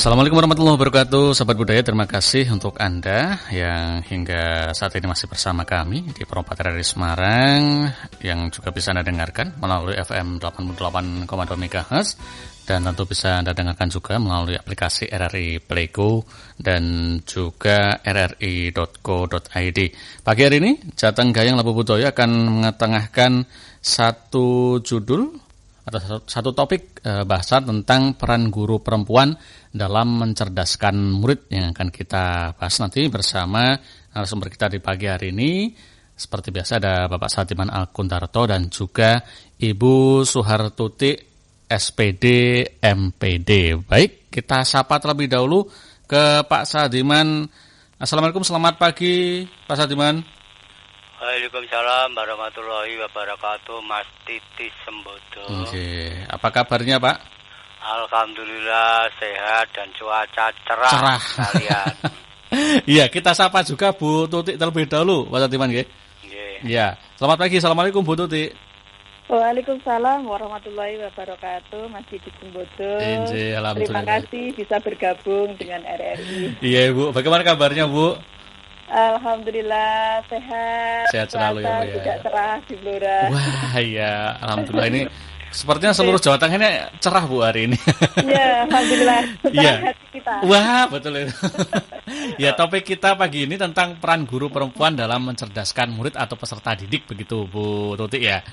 Assalamualaikum warahmatullahi wabarakatuh, sahabat budaya. Terima kasih untuk Anda yang hingga saat ini masih bersama kami di Perompak RRI Semarang, yang juga bisa Anda dengarkan melalui FM 88,2 MHz, dan tentu bisa Anda dengarkan juga melalui aplikasi RRI Playgo dan juga rri.co.id. Pagi hari ini, Jateng Gayeng Labuh Budaya akan mengetengahkan satu judul atau satu topik bahasan tentang peran guru perempuan dalam mencerdaskan murid, yang akan kita bahas nanti bersama narasumber kita di pagi hari ini. Seperti biasa ada Bapak Sadiman Alkuntarto dan juga Ibu Suhartuti SPD MPD. Baik, kita sapa terlebih dahulu ke Pak Sadiman. Assalamualaikum, selamat pagi Pak Sadiman. Waalaikumsalam warahmatullahi wabarakatuh, Mas Titis Sembodo. Oke, apa kabarnya Pak? Alhamdulillah sehat dan cuaca cerah sekalian. Iya, kita sapa juga Bu Tuti terlebih dahulu, Pak Sadiman nggih. Iya. Selamat pagi, assalamualaikum Bu Tuti. Waalaikumsalam warahmatullahi wabarakatuh, Mas Titis Sembodo. Terima kasih bisa bergabung dengan RRI. Iya Bu, bagaimana kabarnya Bu? Alhamdulillah sehat. Sehat selalu ya Bu ya. Tidak cerah di Blora. Wah iya, alhamdulillah ini sepertinya seluruh Jawa Tengah ini cerah Bu hari ini. Iya, alhamdulillah. Cerah hati kita. Wah, betul itu. Ya, topik kita pagi ini tentang peran guru perempuan dalam mencerdaskan murid atau peserta didik, begitu Bu Tuti ya.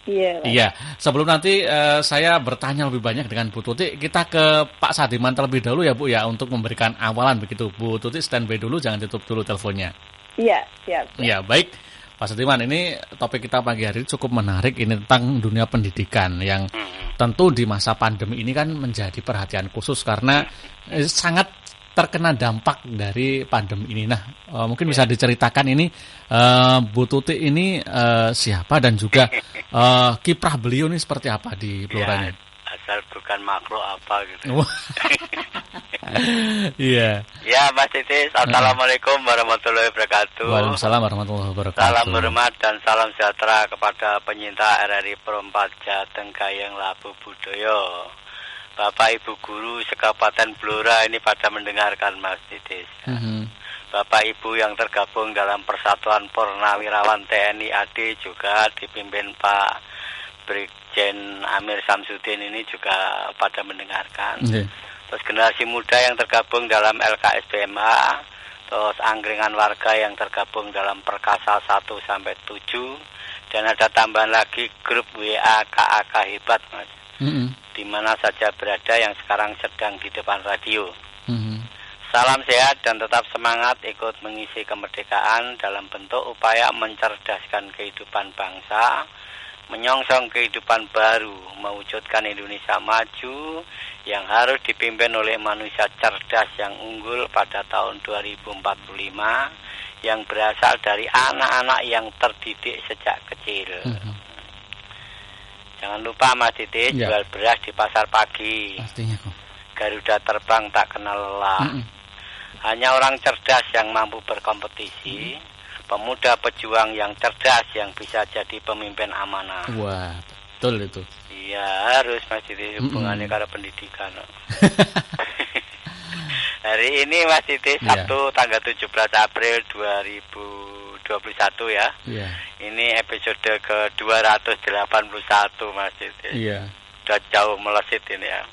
Iya. Iya, sebelum nanti saya bertanya lebih banyak dengan Bu Tuti, kita ke Pak Sadiman terlebih dahulu ya Bu ya, untuk memberikan awalan begitu. Bu Tuti standby dulu, jangan tutup dulu teleponnya. Iya, siap. Iya, baik. Pak Sadiman, ini topik kita pagi hari ini cukup menarik, ini tentang dunia pendidikan yang tentu di masa pandemi ini kan menjadi perhatian khusus karena sangat terkena dampak dari pandemi ini. Nah, mungkin bisa diceritakan ini Bu Tuti ini siapa dan juga kiprah beliau ini seperti apa di Blora ini? Asal bukan makro apa gitu. Iya. Ya, Mas Titis, assalamualaikum warahmatullahi wabarakatuh. Waalaikumsalam warahmatullahi wabarakatuh. Salam hormat dan salam sejahtera kepada penyinta RRI Perompak Jateng Gayeng Labuh Budaya. Bapak Ibu guru sekabupaten Blora ini pada mendengarkan Mas Titis. Bapak Ibu yang tergabung dalam Persatuan Purnawirawan TNI AD juga dipimpin Pak Brigjen Amir Samsudin ini juga pada mendengarkan. Terus generasi muda yang tergabung dalam LKSBMA, terus angkringan warga yang tergabung dalam Perkasa 1 sampai 7, dan ada tambahan lagi grup WA KAK Hebat Mas. Di mana saja berada yang sekarang sedang di depan radio. Salam sehat dan tetap semangat ikut mengisi kemerdekaan dalam bentuk upaya mencerdaskan kehidupan bangsa, menyongsong kehidupan baru, mewujudkan Indonesia maju yang harus dipimpin oleh manusia cerdas yang unggul pada tahun 2045, yang berasal dari anak-anak yang terdidik sejak kecil. Jangan lupa Mas Titis, jual beras di pasar pagi. Pastinya kok. Garuda terbang tak kenal lelah. Hanya orang cerdas yang mampu berkompetisi, pemuda pejuang yang cerdas yang bisa jadi pemimpin amanah. Wah, betul itu. Iya, harus Mas Titis, hubungannya karena pendidikan. Hari ini Mas Titis, Sabtu tanggal 17 April 2021 ya. Ini episode ke-281 Mas Titis. Sudah jauh melesit ini ya.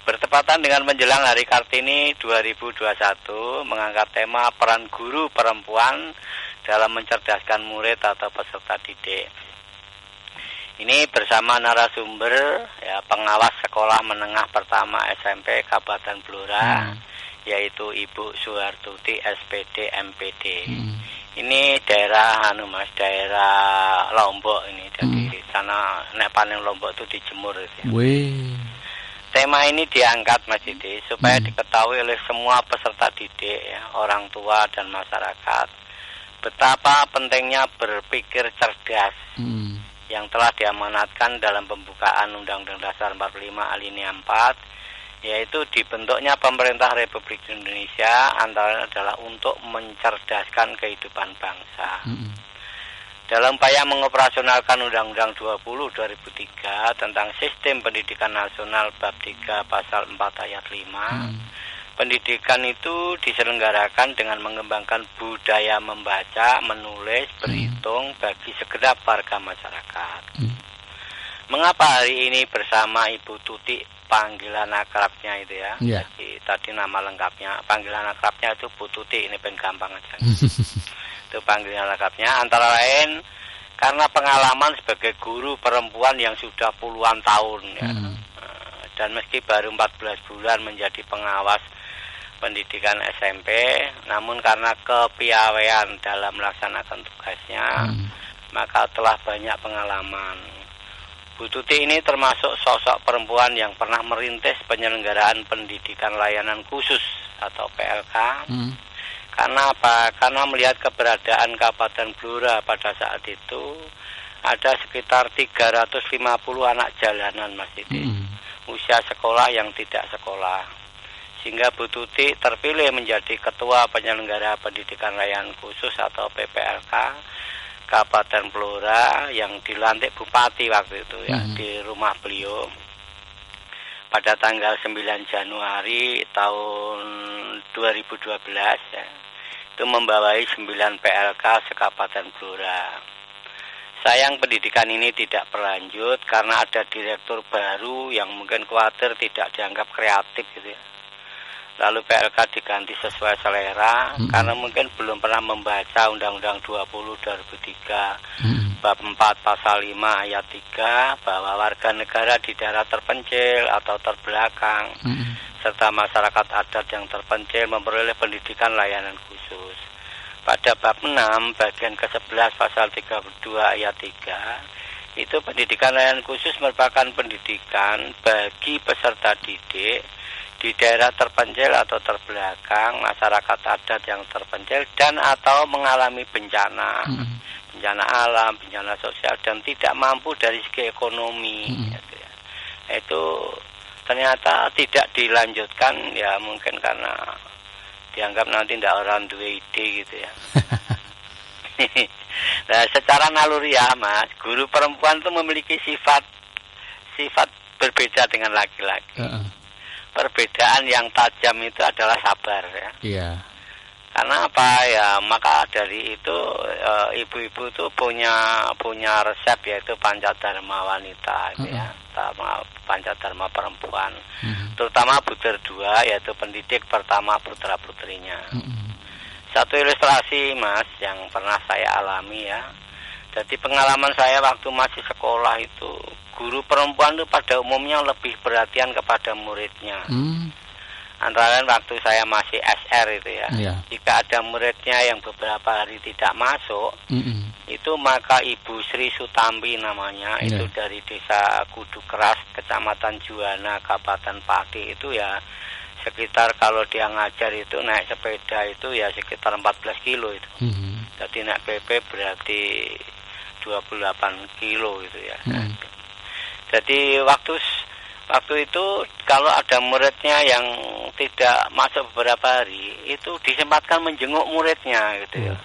Bertepatan dengan menjelang Hari Kartini 2021, mengangkat tema peran guru perempuan dalam mencerdaskan murid atau peserta didik. Ini bersama narasumber ya, pengawas sekolah menengah pertama SMP Kabupaten Blora, yaitu Ibu Suhartuti SPD MPD. Ini daerah daerah Lombok ini. Jadi sana nek panen Lombok itu dijemur gitu ya. Tema ini diangkat Mas Didi supaya diketahui oleh semua peserta didik ya, orang tua dan masyarakat, betapa pentingnya berpikir cerdas yang telah diamanatkan dalam pembukaan Undang-Undang Dasar 45 alinea 4, yaitu dibentuknya pemerintah Republik Indonesia antara adalah untuk mencerdaskan kehidupan bangsa. dalam upaya mengoperasionalkan Undang-Undang 20 2003 tentang Sistem Pendidikan Nasional bab 3 pasal 4 ayat 5. Pendidikan itu diselenggarakan dengan mengembangkan budaya membaca, menulis, berhitung bagi segenap warga masyarakat. Mengapa hari ini bersama Ibu Tuti, panggilan akrabnya itu ya? Yeah. Jadi tadi nama lengkapnya, panggilan akrabnya itu Bu Tuti, ini ben gampang aja. Itu panggilan lengkapnya, antara lain karena pengalaman sebagai guru perempuan yang sudah puluhan tahun ya. Dan meski baru 14 bulan menjadi pengawas pendidikan SMP, namun karena kepiawaian dalam melaksanakan tugasnya, maka telah banyak pengalaman. Bu Tuti ini termasuk sosok perempuan yang pernah merintis penyelenggaraan pendidikan layanan khusus atau PLK. Karena apa? Karena melihat keberadaan Kabupaten Blora pada saat itu ada sekitar 350 anak jalanan, Mas Didi, usia sekolah yang tidak sekolah. Sehingga Bu Tuti terpilih menjadi Ketua Penyelenggara Pendidikan Layanan Khusus atau PPLK Kabupaten Blora yang dilantik Bupati waktu itu ya, di rumah beliau pada tanggal 9 Januari tahun 2012 ya. Itu membawai 9 PLK se-Kabupaten Blora. Sayang pendidikan ini tidak berlanjut karena ada direktur baru yang mungkin khawatir tidak dianggap kreatif gitu ya. Lalu PLK diganti sesuai selera karena mungkin belum pernah membaca Undang-Undang 20 2003 bab 4 pasal 5 ayat 3 bahwa warga negara di daerah terpencil atau terbelakang serta masyarakat adat yang terpencil memperoleh pendidikan layanan khusus. Pada bab 6 bagian ke-11 pasal 32 ayat 3 itu pendidikan layanan khusus merupakan pendidikan bagi peserta didik di daerah terpencil atau terbelakang, masyarakat adat yang terpencil dan atau mengalami bencana, bencana alam, bencana sosial dan tidak mampu dari segi ekonomi. Gitu ya. Itu ternyata tidak dilanjutkan ya mungkin karena dianggap nanti tidak orang dua ide gitu ya. Nah, secara naluriah Mas, guru perempuan itu memiliki sifat berbeda dengan laki-laki. Perbedaan yang tajam itu adalah sabar ya. Iya. Karena apa ya? Maka dari itu ibu-ibu itu punya resep yaitu Pancadharma wanita ya, Pancadharma perempuan. Terutama butir 2 yaitu pendidik pertama putra-putrinya. Satu ilustrasi Mas yang pernah saya alami ya. Jadi pengalaman saya waktu masih sekolah itu guru perempuan itu pada umumnya lebih perhatian kepada muridnya. Antara lain waktu saya masih SR itu ya. Jika ada muridnya yang beberapa hari tidak masuk, itu maka Ibu Sri Sutambi namanya, itu dari desa Kudu Keras, Kecamatan Juwana, Kabupaten Pati itu ya sekitar kalau dia ngajar itu naik sepeda itu ya sekitar 14 kilo itu. Jadi naik PP berarti 28 kilo itu ya. Jadi waktu itu kalau ada muridnya yang tidak masuk beberapa hari, itu disempatkan menjenguk muridnya gitu ya.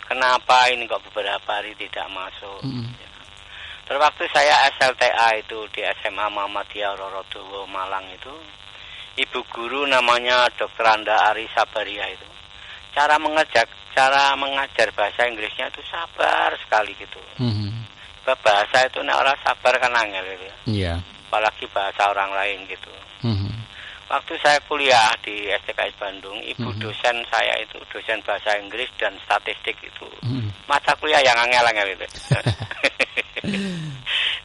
Kenapa ini kok beberapa hari tidak masuk? Terus waktu saya SLTA itu di SMA Muhammadiyah Rorodowo Malang itu, ibu guru namanya Dr. Anda Ari Sabaria itu. Cara mengajar bahasa Inggrisnya itu sabar sekali gitu. Bahasa itu nek ora sabar kan angel gitu ya. Iya. Apalagi bahasa orang lain gitu. Waktu saya kuliah di STKS Bandung, ibu dosen saya itu dosen bahasa Inggris dan statistik itu. Mata kuliah yang angel-angel itu.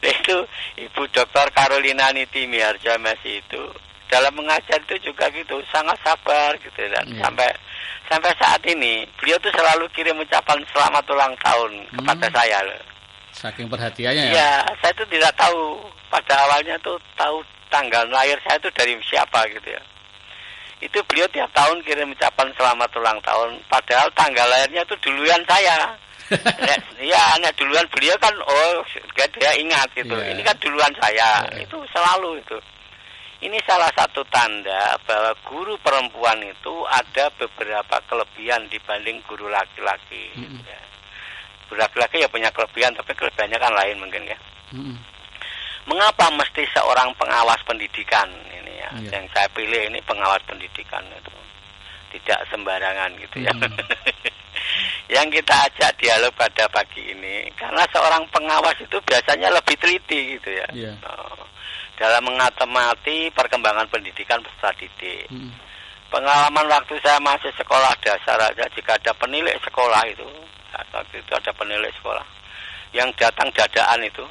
Itu Ibu Dr. Carolina Niti Miharja Messi itu dalam mengajar itu juga gitu, sangat sabar gitu dan sampai saat ini beliau tuh selalu kirim ucapan selamat ulang tahun kepada saya loh. Saking perhatiannya ya? Iya, saya tuh tidak tahu. Pada awalnya tuh tahu tanggal lahir saya itu dari siapa gitu ya. Itu beliau tiap tahun kirim ucapan selamat ulang tahun. Padahal tanggal lahirnya tuh duluan saya. Nek duluan beliau kan, dia ingat gitu. Yeah. Ini kan duluan saya. Yeah. Itu selalu itu. Ini salah satu tanda bahwa guru perempuan itu ada beberapa kelebihan dibanding guru laki-laki. Gitu ya. laki-laki ya punya kelebihan, tapi kelebihannya kan lain mungkin ya. Mengapa mesti seorang pengawas pendidikan ini ya? Yang saya pilih ini pengawas pendidikan itu tidak sembarangan gitu ya. Yang kita ajak dialog pada pagi ini karena seorang pengawas itu biasanya lebih teliti gitu ya. Dalam mengamati perkembangan pendidikan peserta didik. Pengalaman waktu saya masih sekolah dasar aja, jika ada penilik sekolah itu, waktu itu ada penilik sekolah yang datang dadaan itu,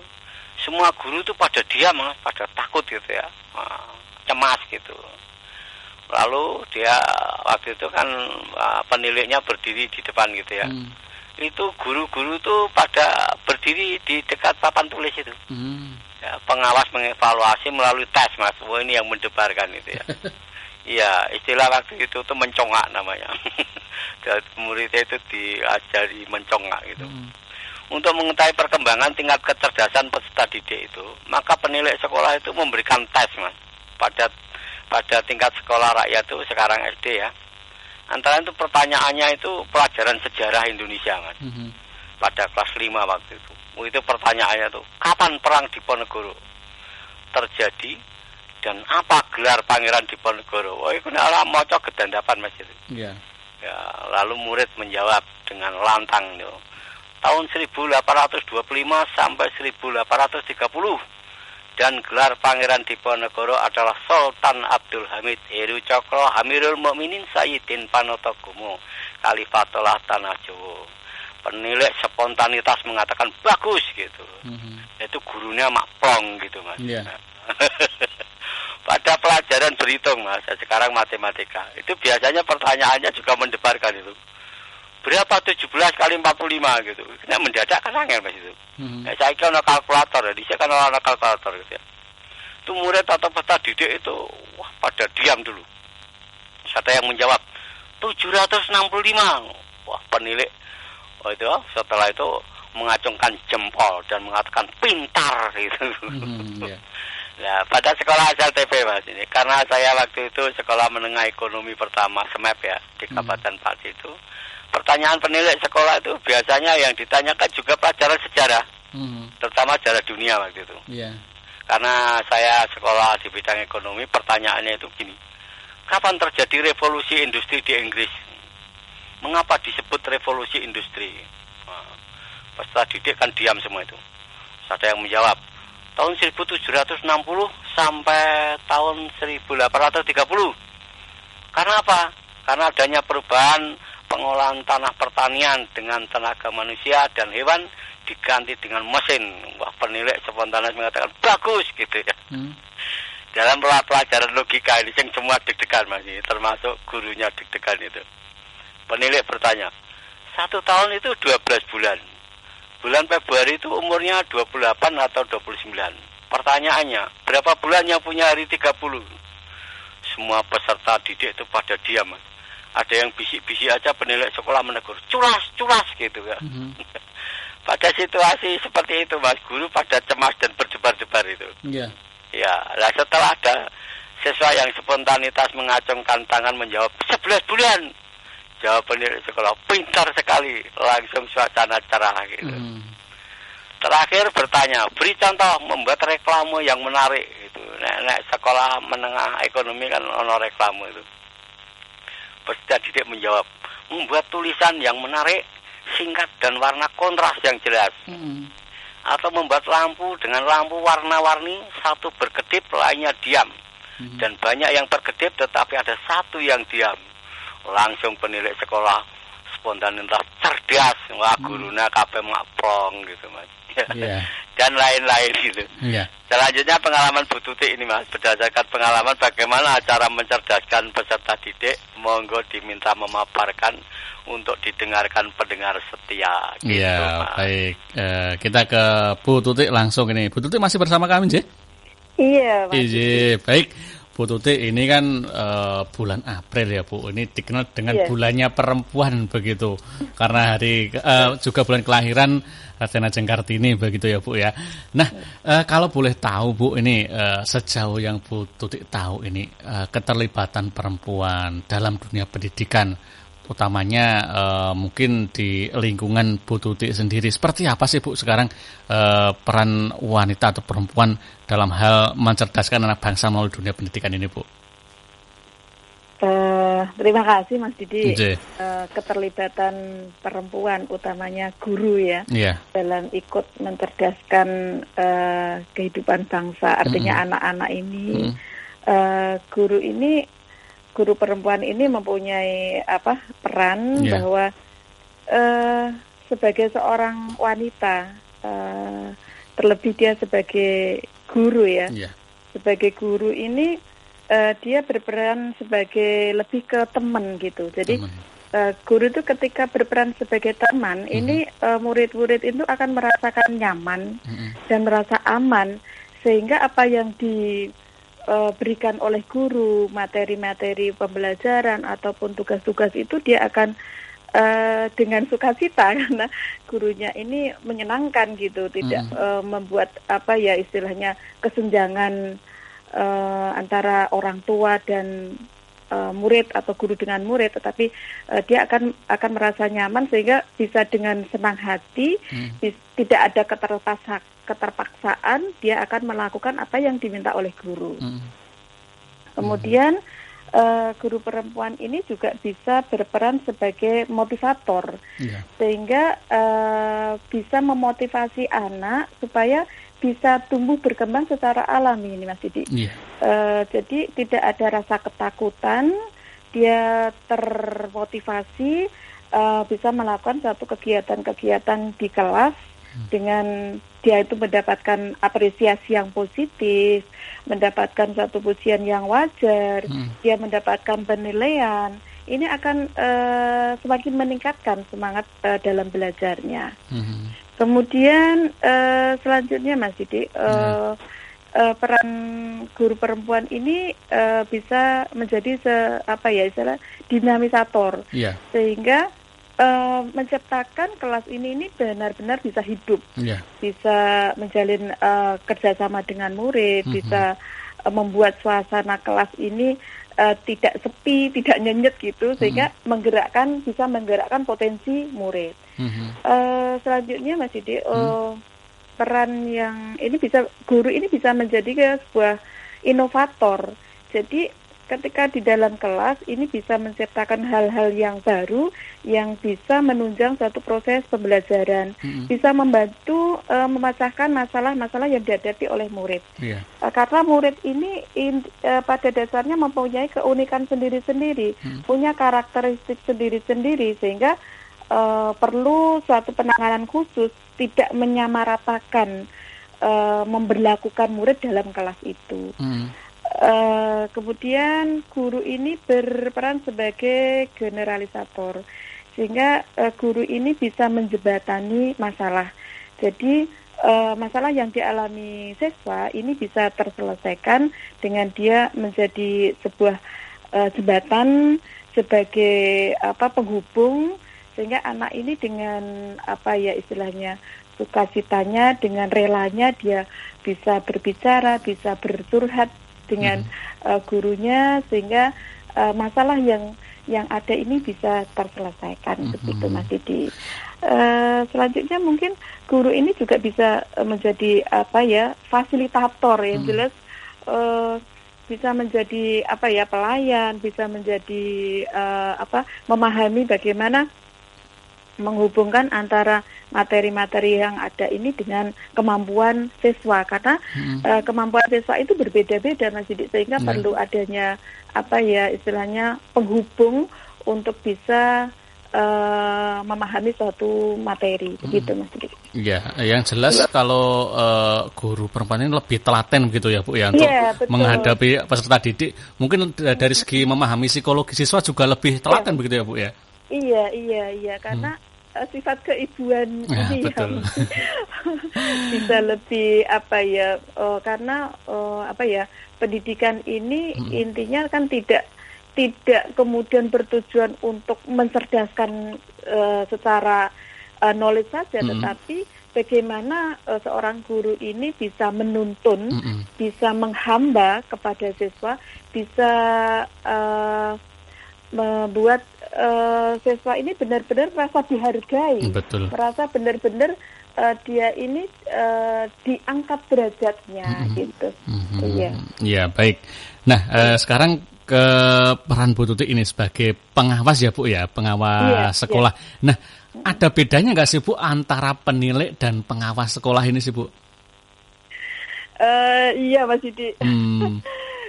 semua guru itu pada diam, pada takut gitu ya, cemas gitu. Lalu dia waktu itu kan peniliknya berdiri di depan gitu ya. Itu guru-guru tuh pada berdiri di dekat papan tulis itu. Ya, pengawas mengevaluasi melalui tes, Mas. Wah, ini yang mendebarkan itu ya. Iya, istilah waktu itu tuh mencongak namanya. Dan muridnya itu diajari mencongak gitu. Untuk mengetahui perkembangan tingkat kecerdasan peserta didik itu, maka penilik sekolah itu memberikan tes, Mas. Pada tingkat sekolah rakyat itu sekarang SD ya. Antara itu pertanyaannya itu pelajaran sejarah Indonesia, Mas. Pada kelas 5 waktu itu. Itu pertanyaannya tuh, kapan perang Diponegoro terjadi dan apa gelar Pangeran Diponegoro? Wah, itu maca gedandapan, Mas itu. Ya, lalu murid menjawab dengan lantang itu. Tahun 1825 sampai 1830 dan gelar Pangeran Diponegoro adalah Sultan Abdul Hamid Heru Cokro Amirul Mukminin Sayyidin Panotogomo Khalifatullah Tanah Jawa. Penilik spontanitas mengatakan bagus gitu. Itu gurunya mak plong gitu, Mas. Pada pelajaran berhitung, Mas, sekarang matematika, itu biasanya pertanyaannya juga mendebarkan itu. Berapa 17 kali 45 gitu. Kena mendadak kan angel, Mas itu. Saya kira ada kalkulator ya, saya kan ada kalkulator gitu ya. Itu murid atau peserta didik itu wah pada diam dulu. Ada yang menjawab 765. Wah, penilik itu setelah itu mengacungkan jempol dan mengatakan pintar gitu. Nah, pada sekolah asal TP, Mas ini, karena saya waktu itu sekolah menengah ekonomi pertama SMEP ya di Kabupaten Pati itu. Pertanyaan penilik sekolah itu biasanya yang ditanyakan juga pelajaran sejarah, terutama sejarah dunia waktu itu. Karena saya sekolah di bidang ekonomi, pertanyaannya itu gini, kapan terjadi revolusi industri di Inggris? Mengapa disebut revolusi industri? Peserta didik kan diam semua itu. Ada yang menjawab, tahun 1760 sampai tahun 1830. Karena apa? Karena adanya perubahan pengolahan tanah pertanian dengan tenaga manusia dan hewan diganti dengan mesin. Wah, penilik spontanis mengatakan bagus gitu ya. Dalam pelajaran logika ini yang semua deg-degan, Mas, termasuk gurunya deg-degan itu. Penilik bertanya, 1 tahun itu 12 bulan. Bulan Februari itu umurnya 28 atau 29. Pertanyaannya, berapa bulan yang punya hari 30? Semua peserta didik itu pada diam, Mas. Ada yang bisik-bisik aja, penilik sekolah menegur, culas gitu kan. Pada situasi seperti itu, Mas, guru pada cemas dan berdebar-debar itu. Ya, lah setelah ada siswa yang spontanitas mengacungkan tangan menjawab 11 bulan. Jawab penilik sekolah, pintar sekali, langsung suasana cerah gitu. Terakhir bertanya, beri contoh membuat reklame yang menarik gitu. Nek sekolah menengah ekonomi kan ono reklame itu. Peserta didik menjawab, membuat tulisan yang menarik, singkat dan warna kontras yang jelas. Atau membuat lampu dengan lampu warna-warni, satu berkedip, lainnya diam. Dan banyak yang berkedip tetapi ada satu yang diam. Langsung penilik sekolah spontanitas cerdas, wah guruna kabeh maprong gitu, Mas. Dan lain-lain gitu. Selanjutnya pengalaman Bu Tuti ini, Mas, berdasarkan pengalaman bagaimana cara mencerdaskan peserta didik, monggo diminta memaparkan untuk didengarkan pendengar setia. Gitu, baik. Kita ke Bu Tuti langsung ini. Bu Tuti masih bersama kami, J? Iya, Mas. Baik. Bu Tuti, ini kan bulan April ya, Bu. Ini dikenal dengan bulannya perempuan begitu. Karena hari juga bulan kelahiran Raden Ajeng Kartini begitu ya, Bu ya. Nah, kalau boleh tahu, Bu, ini sejauh yang Bu Tuti tahu ini keterlibatan perempuan dalam dunia pendidikan utamanya mungkin di lingkungan Bu Tuti sendiri. Seperti apa sih Bu sekarang peran wanita atau perempuan dalam hal mencerdaskan anak bangsa melalui dunia pendidikan ini, Bu? Terima kasih Mas Didi. Keterlibatan Perempuan, utamanya guru ya, dalam ikut mencerdaskan kehidupan bangsa. Artinya anak-anak ini, guru perempuan ini mempunyai peran bahwa sebagai seorang wanita, terlebih dia sebagai guru ya, sebagai guru ini. Dia berperan sebagai lebih ke teman gitu. Jadi guru itu ketika berperan sebagai teman, ini murid-murid itu akan merasakan nyaman dan merasa aman, sehingga apa yang diberikan oleh guru, materi-materi pembelajaran ataupun tugas-tugas itu dia akan dengan sukacita karena gurunya ini menyenangkan gitu, tidak membuat istilahnya kesenjangan antara orang tua dan murid atau guru dengan murid, tetapi dia akan merasa nyaman sehingga bisa dengan senang hati, tidak ada keterpaksaan, dia akan melakukan apa yang diminta oleh guru. Kemudian guru perempuan ini juga bisa berperan sebagai motivator, sehingga bisa memotivasi anak supaya bisa tumbuh berkembang secara alami ini Mas Didi. Jadi tidak ada rasa ketakutan, dia termotivasi bisa melakukan satu kegiatan-kegiatan di kelas dengan dia itu mendapatkan apresiasi yang positif, mendapatkan satu pujian yang wajar, dia mendapatkan penilaian. Ini akan semakin meningkatkan semangat dalam belajarnya. Kemudian selanjutnya Mas Didi, peran guru perempuan ini bisa menjadi dinamisator, sehingga menciptakan kelas ini benar-benar bisa hidup, bisa menjalin kerjasama dengan murid, bisa membuat suasana kelas ini tidak sepi, tidak nyenyet gitu, sehingga bisa menggerakkan potensi murid. Selanjutnya Mas Didi, peran yang ini guru ini bisa menjadi sebuah inovator. Jadi ketika di dalam kelas ini bisa menciptakan hal-hal yang baru yang bisa menunjang suatu proses pembelajaran, bisa membantu memecahkan masalah-masalah yang dihadapi oleh murid. Karena murid ini pada dasarnya mempunyai keunikan sendiri-sendiri, punya karakteristik sendiri-sendiri, sehingga perlu suatu penanganan khusus, tidak menyamaratakan memberlakukan murid dalam kelas itu. Kemudian guru ini berperan sebagai generalisator, sehingga guru ini bisa menjembatani masalah. Jadi masalah yang dialami siswa ini bisa terselesaikan dengan dia menjadi sebuah jembatan sebagai penghubung, sehingga anak ini dengan istilahnya sukacitanya, dengan relanya dia bisa berbicara, bisa bercurhat dengan gurunya, sehingga masalah yang ada ini bisa terselesaikan. Begitu Mas Didi. Selanjutnya mungkin guru ini juga bisa menjadi fasilitator, yang jelas bisa menjadi pelayan, bisa menjadi memahami bagaimana menghubungkan antara materi-materi yang ada ini dengan kemampuan siswa, karena kemampuan siswa itu berbeda-beda Mas Didi, sehingga perlu adanya istilahnya penghubung untuk bisa memahami suatu materi, begitu Mas Didi. Ya, yang jelas kalau guru perempuan ini lebih telaten begitu ya Bu ya, untuk menghadapi peserta didik, mungkin dari segi memahami psikologi siswa juga lebih telaten begitu ya Bu ya. Iya, karena sifat keibuan ini bisa lebih karena pendidikan ini intinya kan tidak kemudian bertujuan untuk mencerdaskan secara knowledge saja, tetapi bagaimana seorang guru ini bisa menuntun, bisa menghamba kepada siswa, bisa membuat siswa ini benar-benar merasa dihargai, betul. merasa benar-benar dia ini diangkat derajatnya gitu. Iya. Iya, baik. Nah, sekarang ke peran Bu Tuti ini sebagai pengawas ya Bu ya, pengawas sekolah. Nah, ada bedanya nggak sih Bu antara penilai dan pengawas sekolah ini sih Bu? Iya Mas Didi.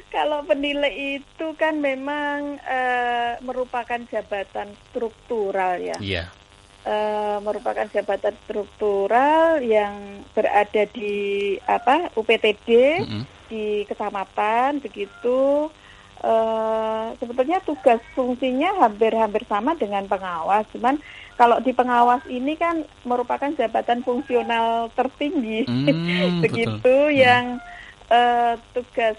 Kalau penilai itu kan memang merupakan jabatan struktural ya. Iya. Merupakan jabatan struktural yang berada di UPTD di kecamatan begitu. Sebetulnya tugas fungsinya hampir sama dengan pengawas, cuman kalau di pengawas ini kan merupakan jabatan fungsional tertinggi, begitu yang tugas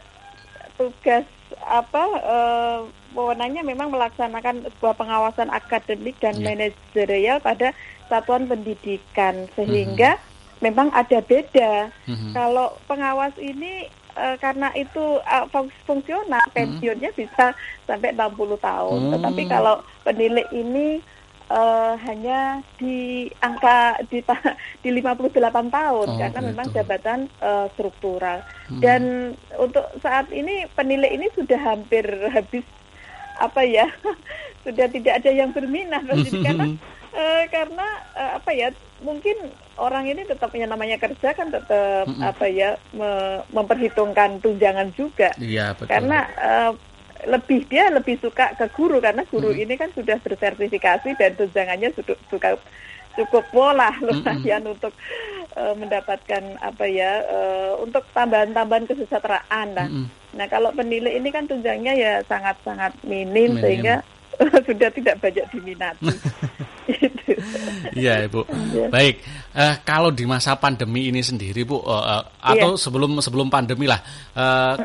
wewenangnya memang melaksanakan sebuah pengawasan akademik dan manajerial pada satuan pendidikan, sehingga memang ada beda. Kalau pengawas ini karena itu fungsional, pensiunnya bisa sampai 60 tahun. Tetapi kalau penilai ini hanya di angka di 58 tahun karena memang jabatan struktural. Dan untuk saat ini penilai ini sudah hampir habis sudah tidak ada yang berminat karena mungkin orang ini tetap yang namanya kerja kan tetap memperhitungkan tunjangan juga. Iya, betul. Karena dia lebih suka ke guru karena guru ini kan sudah bersertifikasi dan tunjangannya cukup lumayan untuk mendapatkan untuk tambahan kesejahteraan lah. Nah, kalau penilai ini kan tunjangannya ya sangat-sangat minim. Sehingga sudah tidak banyak diminati. Gitu. Iya, Ibu. Baik, kalau di masa pandemi ini sendiri, Bu, atau sebelum pandemi lah,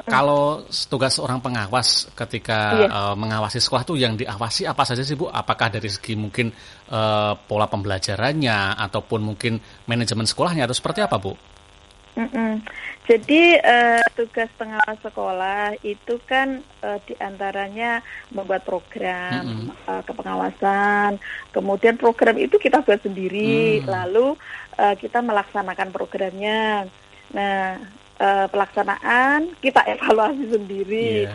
kalau tugas seorang pengawas ketika mengawasi sekolah tuh yang diawasi apa saja sih, Bu? Apakah dari segi mungkin pola pembelajarannya ataupun mungkin manajemen sekolahnya atau seperti apa, Bu? Jadi tugas pengawas sekolah itu kan diantaranya membuat program kepengawasan, kemudian program itu kita buat sendiri, lalu kita melaksanakan programnya. Nah, pelaksanaan kita evaluasi sendiri,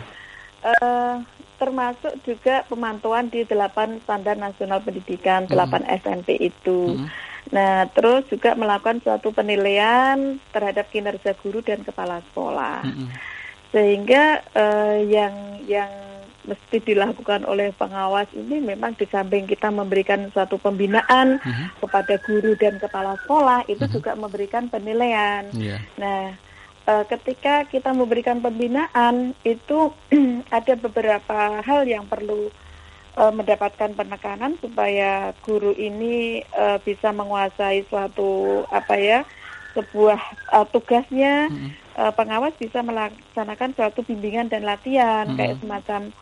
termasuk juga pemantauan di 8 Standar Nasional Pendidikan, 8 SMP itu. Nah, terus juga melakukan suatu penilaian terhadap kinerja guru dan kepala sekolah. Sehingga yang mesti dilakukan oleh pengawas ini memang di samping kita memberikan suatu pembinaan kepada guru dan kepala sekolah, itu juga memberikan penilaian. Nah, ketika kita memberikan pembinaan itu ada beberapa hal yang perlu mendapatkan penekanan supaya guru ini bisa menguasai suatu sebuah tugasnya. Pengawas bisa melaksanakan suatu bimbingan dan latihan kayak semacam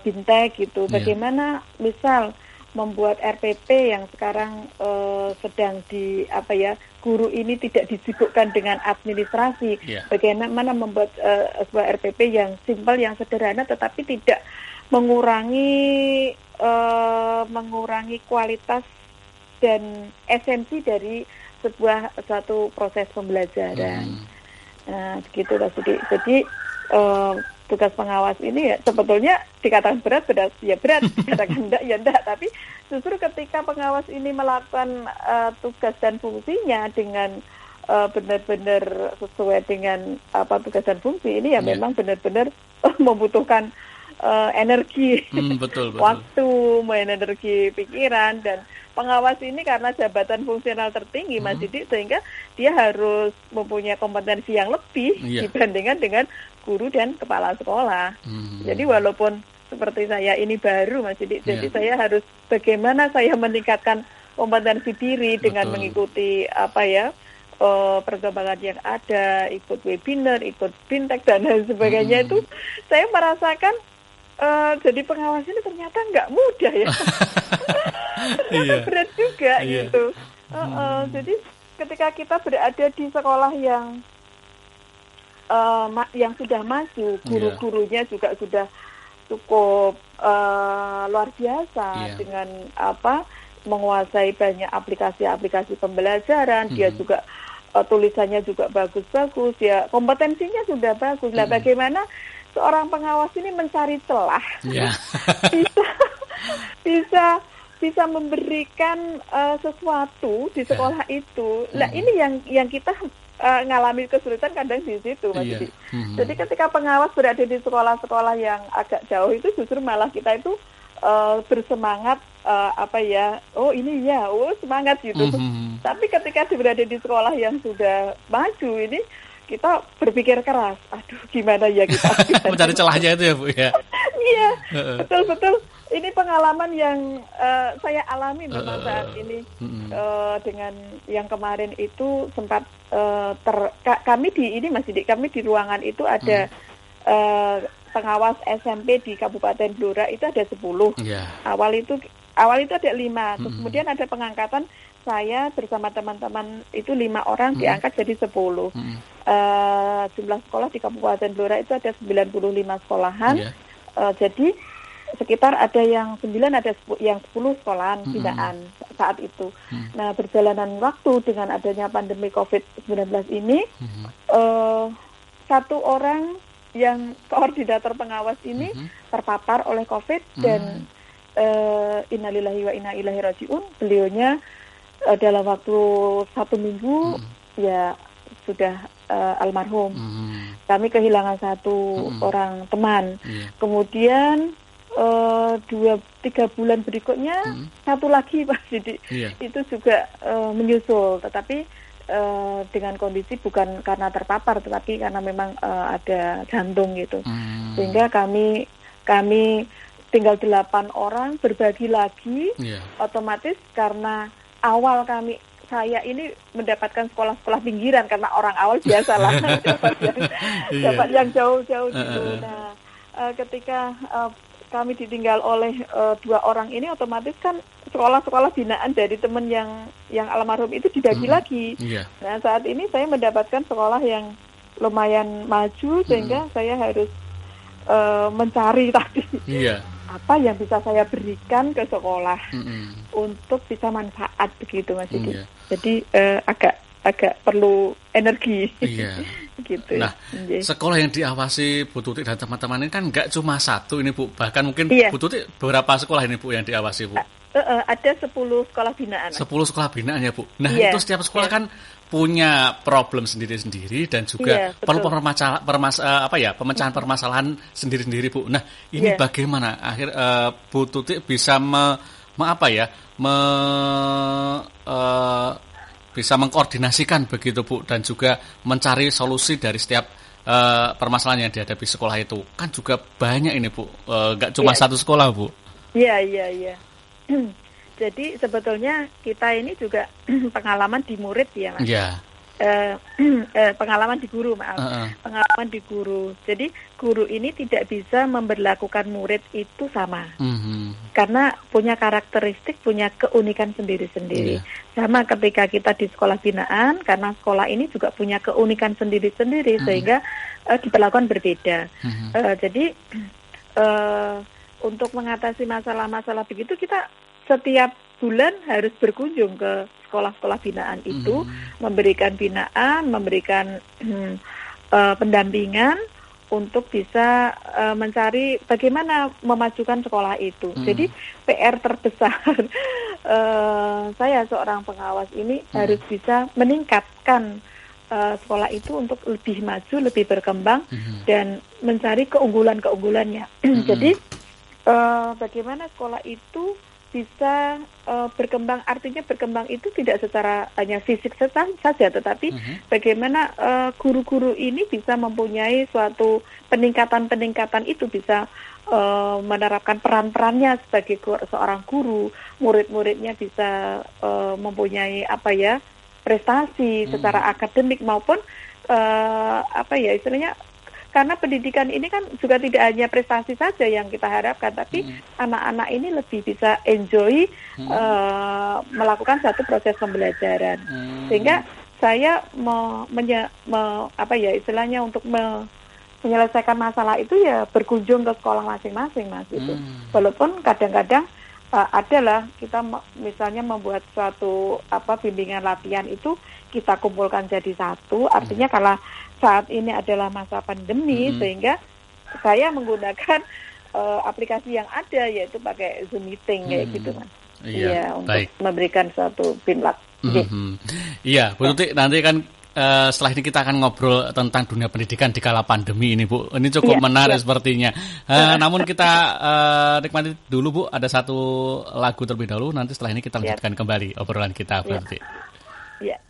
bintek gitu. Bagaimana misal membuat RPP yang sekarang sedang guru ini tidak disibukkan dengan administrasi. Bagaimana membuat sebuah RPP yang simpel, yang sederhana, tetapi tidak mengurangi kualitas dan esensi dari suatu proses pembelajaran. Nah, begitu lah. Jadi tugas pengawas ini ya sebetulnya dikatakan berat, dikatakan enggak, tapi justru ketika pengawas ini melakukan tugas dan fungsinya dengan benar-benar sesuai dengan tugas dan fungsi ini ya memang benar-benar membutuhkan energi, betul. waktu, energi pikiran, dan pengawas ini karena jabatan fungsional tertinggi Mas Didi, sehingga dia harus mempunyai kompetensi yang lebih dibandingkan dengan guru dan kepala sekolah. Jadi walaupun seperti saya ini baru Mas Didi, jadi saya harus bagaimana saya meningkatkan kompetensi diri dengan mengikuti perkembangan yang ada, ikut webinar, ikut bintek dan lain sebagainya. Itu saya merasakan jadi pengawas ini ternyata nggak mudah ya. Ternyata berat juga gitu. Jadi ketika kita berada di sekolah yang sudah maju, guru-gurunya juga sudah cukup luar biasa dengan menguasai banyak aplikasi pembelajaran. Dia juga tulisannya juga bagus-bagus, ya kompetensinya sudah bagus. Lah bagaimana seorang pengawas ini mencari celah bisa memberikan sesuatu di sekolah itu. Nah ini yang kita ngalami kesulitan kadang di situ, Mas Didi. Jadi ketika pengawas berada di sekolah-sekolah yang agak jauh itu justru malah kita itu bersemangat semangat gitu. Tapi ketika berada di sekolah yang sudah maju ini kita berpikir keras. Aduh, gimana ya kita mencari celahnya itu ya, Bu ya. Iya, betul. Ini pengalaman yang saya alami memang saat ini dengan yang kemarin itu sempat kami di ruangan itu ada pengawas SMP di Kabupaten Blora itu ada 10. Awal itu ada 5. Terus kemudian ada pengangkatan saya bersama teman-teman itu 5 orang diangkat jadi 10. Jumlah sekolah di Kabupaten Blora itu ada 95 sekolahan. Jadi sekitar ada yang 9, ada yang 10 sekolahan binaan saat itu. Nah, berjalanan waktu dengan adanya pandemi COVID-19 ini, satu orang yang koordinator pengawas ini terpapar oleh COVID dan innalillahi wa inna ilaihi rajiun. Beliaunya dalam waktu 1 minggu ya sudah almarhum. Kami kehilangan satu orang teman. Kemudian 2-3 bulan berikutnya satu lagi Pak Didi itu juga menyusul, tetapi dengan kondisi bukan karena terpapar tetapi karena memang ada jantung gitu. Sehingga kami tinggal 8 orang berbagi lagi. Otomatis karena awal saya ini mendapatkan sekolah-sekolah pinggiran karena orang awal biasalah dapat yang jauh-jauh gitu. Nah, ketika kami ditinggal oleh 2 orang ini, otomatis kan sekolah-sekolah binaan dari teman yang almarhum itu dibagi lagi. Nah, saat ini saya mendapatkan sekolah yang lumayan maju sehingga saya harus mencari tadi apa yang bisa saya berikan ke sekolah untuk bisa manfaat begitu, Mas Didi. Jadi agak perlu energi. Gitu. Nah, sekolah yang diawasi Bu Tutik dan teman-teman ini kan nggak cuma satu ini Bu, bahkan mungkin Bu Tutik berapa sekolah ini Bu yang diawasi Bu? Ada 10 sekolah binaan. 10 sekolah binaan ya Bu. Nah itu setiap sekolah kan punya problem sendiri-sendiri dan juga perlu pemecahan permasalahan sendiri-sendiri Bu. Nah ini bagaimana Bu Tutik bisa bisa mengkoordinasikan begitu Bu, dan juga mencari solusi dari setiap permasalahan yang dihadapi sekolah itu. Kan juga banyak ini Bu, nggak cuma satu sekolah Bu. Iya. Jadi sebetulnya kita ini juga pengalaman di murid ya Mas. Pengalaman di guru, pengalaman di guru. Jadi guru ini tidak bisa memberlakukan murid itu sama, karena punya karakteristik, punya keunikan sendiri-sendiri. Sama ketika kita di sekolah binaan, karena sekolah ini juga punya keunikan sendiri-sendiri, sehingga diperlakukan berbeda. Jadi untuk mengatasi masalah-masalah begitu, kita setiap bulan harus berkunjung ke sekolah-sekolah binaan itu, memberikan binaan, memberikan pendampingan untuk bisa mencari bagaimana memajukan sekolah itu. Jadi PR terbesar saya seorang pengawas ini harus bisa meningkatkan sekolah itu untuk lebih maju, lebih berkembang dan mencari keunggulan-keunggulannya. Jadi bagaimana sekolah itu bisa berkembang, artinya berkembang itu tidak secara hanya fisik saja, tetapi bagaimana guru-guru ini bisa mempunyai suatu peningkatan itu, bisa menerapkan peran-perannya sebagai seorang guru, murid-muridnya bisa mempunyai prestasi secara akademik maupun istilahnya. Karena pendidikan ini kan juga tidak hanya prestasi saja yang kita harapkan, tapi anak-anak ini lebih bisa enjoy melakukan satu proses pembelajaran. Sehingga saya istilahnya untuk menyelesaikan masalah itu ya berkunjung ke sekolah masing-masing, Mas, itu. Walaupun kadang-kadang adalah kita misalnya membuat suatu bimbingan latihan itu kita kumpulkan jadi satu, artinya kalau saat ini adalah masa pandemi, sehingga saya menggunakan aplikasi yang ada, yaitu pakai Zoom meeting kayak gitu, Mas. Iya, untuk memberikan suatu binlak. Iya, Bu Tuti, nanti kan setelah ini kita akan ngobrol tentang dunia pendidikan di kala pandemi ini, Bu. Ini cukup menarik sepertinya. Namun kita nikmati dulu, Bu. Ada satu lagu terlebih dahulu. Nanti setelah ini kita lanjutkan kembali obrolan kita, Bu Tuti. Iya.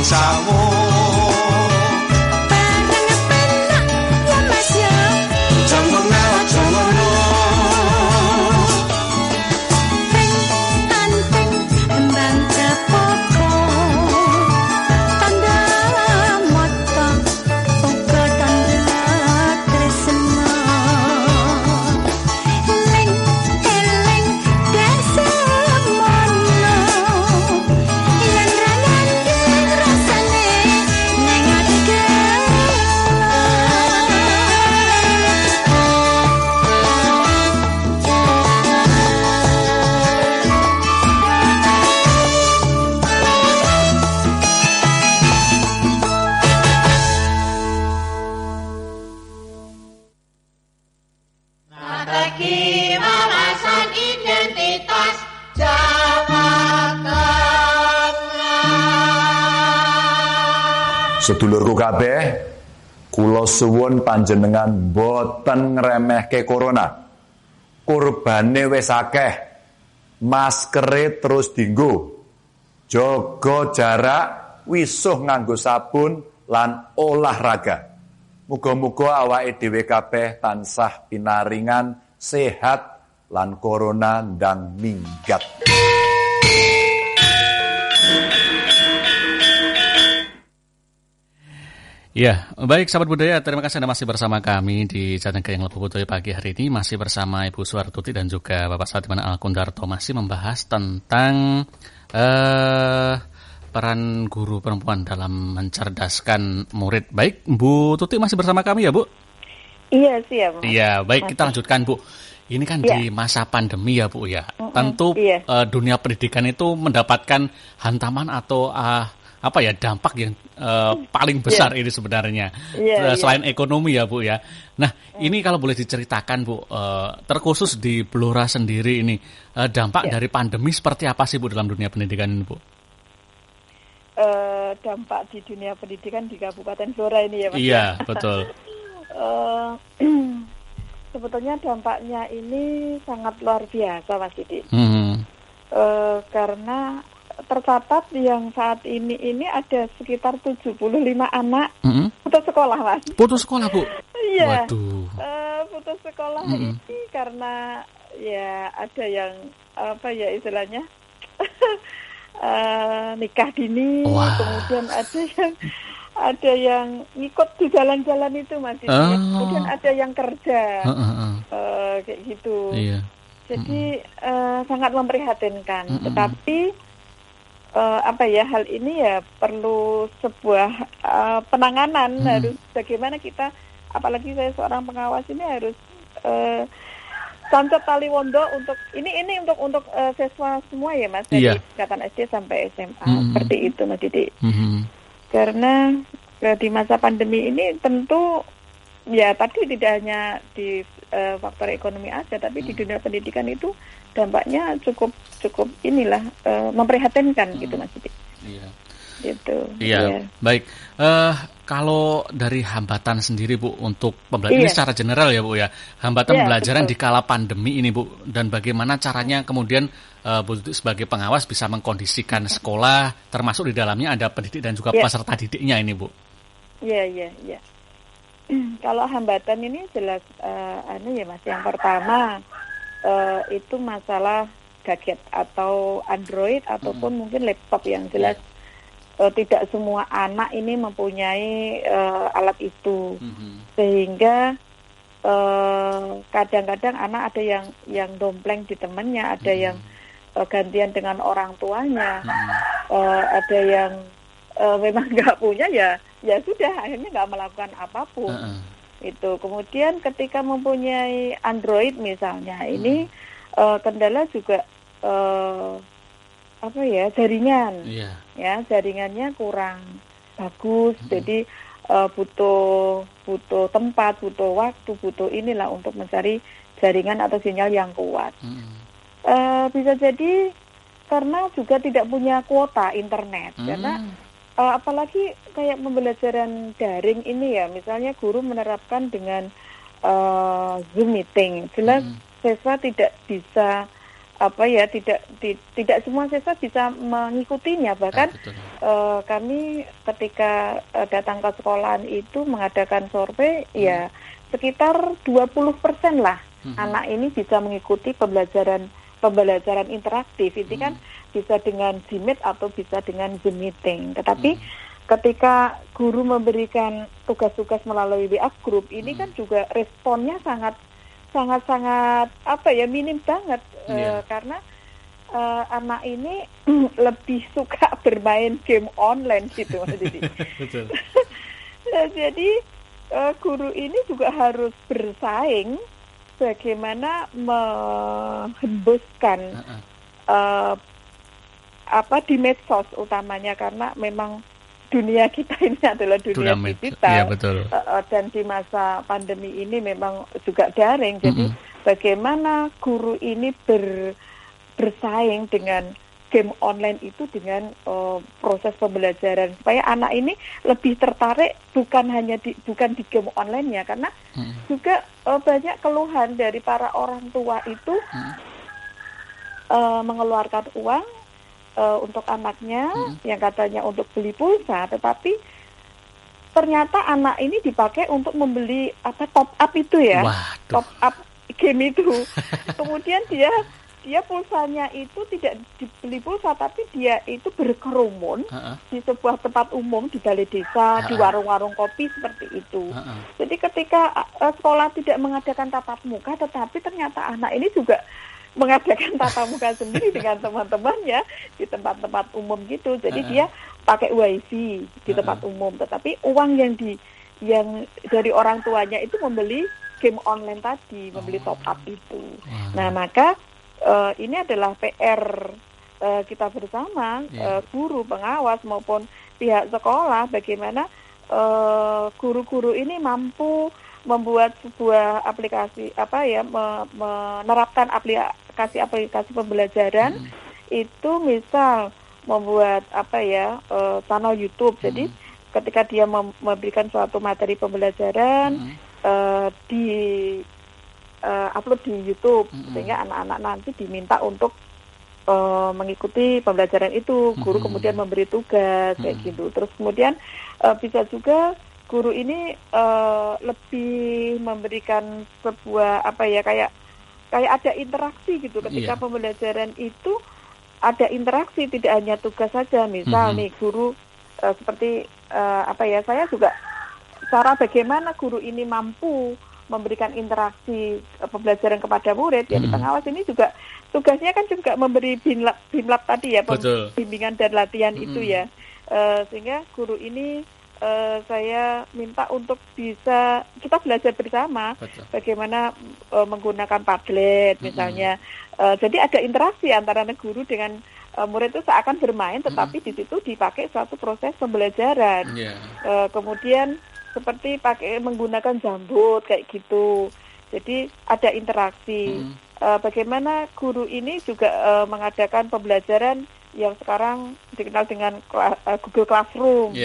sawo. Sedulurku kabeh, kula suwun panjenengan boten ngremehke corona. Kurbane wis akeh. Maskere terus dienggo. Jaga jarak, wisuh nganggo sabun lan olahraga. Muga-muga awake dhewe kabeh tansah pinaringan sehat lan corona ndang minggat. Ya, baik sahabat budaya, terima kasih Anda masih bersama kami di Jateng Gayeng Labu Budaya pagi hari ini. Masih bersama Ibu Suartuti dan juga Bapak Satiman Alkundarto masih membahas tentang peran guru perempuan dalam mencerdaskan murid. Baik, Bu Tuti masih bersama kami ya Bu? Iya, siap. Iya, baik kita lanjutkan Bu. Ini kan di masa pandemi ya Bu ya. Tentu dunia pendidikan itu mendapatkan hantaman atau dampak yang paling besar ini sebenarnya selain ekonomi ya Bu ya. Nah ini kalau boleh diceritakan Bu, terkhusus di Blora sendiri ini dampak dari pandemi seperti apa sih Bu dalam dunia pendidikan ini Bu? Dampak di dunia pendidikan di Kabupaten Blora ini ya Mas? Iya betul. Sebetulnya dampaknya ini sangat luar biasa Mas Didi. Karena tercatat yang saat ini ada sekitar 75 anak putus sekolah Mas. Putus sekolah Bu? Iya. Waduh. Putus sekolah ini karena ya ada yang istilahnya nikah dini, kemudian ada yang ngikut di jalan-jalan itu Mas. Kemudian ada yang kerja kayak gitu. Iya. Jadi sangat memprihatinkan. Tetapi hal ini ya perlu sebuah penanganan. Harus bagaimana kita, apalagi saya seorang pengawas ini harus tancap tali wondo untuk ini untuk siswa semua ya Mas, dari tingkatan SD sampai SMA seperti itu Mas Didi. Karena di masa pandemi ini tentu ya tadi tidak hanya di faktor ekonomi aja, tapi di dunia pendidikan itu dampaknya cukup inilah memprihatinkan gitu Mas Didi. Iya. Gitu. Iya. Baik. Kalau dari hambatan sendiri Bu untuk pembelajaran ini secara general ya Bu ya, hambatan pembelajaran di kala pandemi ini Bu, dan bagaimana caranya kemudian Bu sebagai pengawas bisa mengkondisikan sekolah, termasuk di dalamnya ada pendidik dan juga peserta didiknya ini Bu. Iya. Kalau hambatan ini jelas ya Mas, yang pertama itu masalah gadget atau Android ataupun mungkin laptop yang jelas tidak semua anak ini mempunyai alat itu, sehingga kadang-kadang anak ada yang dompleng di temannya, ada yang gantian dengan orang tuanya, ada yang memang nggak punya ya sudah akhirnya nggak melakukan apapun. Itu kemudian ketika mempunyai Android misalnya ini kendala juga jaringan, ya jaringannya kurang bagus, jadi butuh tempat, butuh waktu, butuh inilah untuk mencari jaringan atau sinyal yang kuat. Bisa jadi karena juga tidak punya kuota internet, karena apalagi kayak pembelajaran daring ini ya, misalnya guru menerapkan dengan Zoom meeting, jelas siswa tidak bisa tidak semua siswa bisa mengikutinya. Bahkan kami ketika datang ke sekolahan itu mengadakan survei, ya sekitar 20% lah anak ini bisa mengikuti pembelajaran interaktif. Ini kan bisa dengan Gmeet atau bisa dengan Zoom meeting. Tetapi ketika guru memberikan tugas-tugas melalui WA group, ini kan juga responnya sangat minim banget, karena anak ini lebih suka bermain game online gitu. Jadi guru ini juga harus bersaing bagaimana menghembuskan di medsos utamanya, karena memang dunia kita ini adalah dunia digital, ya, betul. Dan di masa pandemi ini memang juga daring. Jadi bagaimana guru ini bersaing dengan game online itu dengan proses pembelajaran, supaya anak ini lebih tertarik bukan di game online-nya, karena juga banyak keluhan dari para orang tua itu mengeluarkan uang untuk anaknya yang katanya untuk beli pulsa, tetapi ternyata anak ini dipakai untuk membeli top up itu ya. Waduh. Top up game itu. Kemudian dia pulsanya itu tidak dibeli pulsa, tapi dia itu berkerumun di sebuah tempat umum di balai desa, di warung-warung kopi seperti itu. Jadi ketika sekolah tidak mengadakan tatap muka, tetapi ternyata anak ini juga mengadakan tatap muka sendiri dengan teman-temannya di tempat-tempat umum gitu. Jadi dia pakai wifi di tempat umum, tetapi uang yang dari orang tuanya itu membeli game online tadi, membeli top up itu. Nah, maka ini adalah PR kita bersama, guru, pengawas maupun pihak sekolah, bagaimana guru-guru ini mampu membuat sebuah aplikasi menerapkan aplikasi pembelajaran itu, misal membuat channel YouTube. Jadi ketika dia memberikan suatu materi pembelajaran di upload di YouTube, sehingga anak-anak nanti diminta untuk mengikuti pembelajaran itu, guru kemudian memberi tugas kayak gitu. Terus kemudian bisa juga guru ini lebih memberikan sebuah kayak ada interaksi gitu ketika pembelajaran itu, ada interaksi, tidak hanya tugas saja. Misal nih guru seperti saya juga cara bagaimana guru ini mampu memberikan interaksi pembelajaran kepada murid, ya di pengawas ini juga tugasnya kan juga memberi BIMLAB tadi ya, bimbingan dan latihan itu ya, sehingga guru ini saya minta untuk bisa kita belajar bersama bagaimana menggunakan Padlet misalnya. Jadi ada interaksi antara guru dengan murid itu seakan bermain, tetapi di situ dipakai suatu proses pembelajaran. Kemudian seperti menggunakan Jamboot kayak gitu. Jadi ada interaksi. Bagaimana guru ini juga mengadakan pembelajaran yang sekarang dikenal dengan Google Classroom,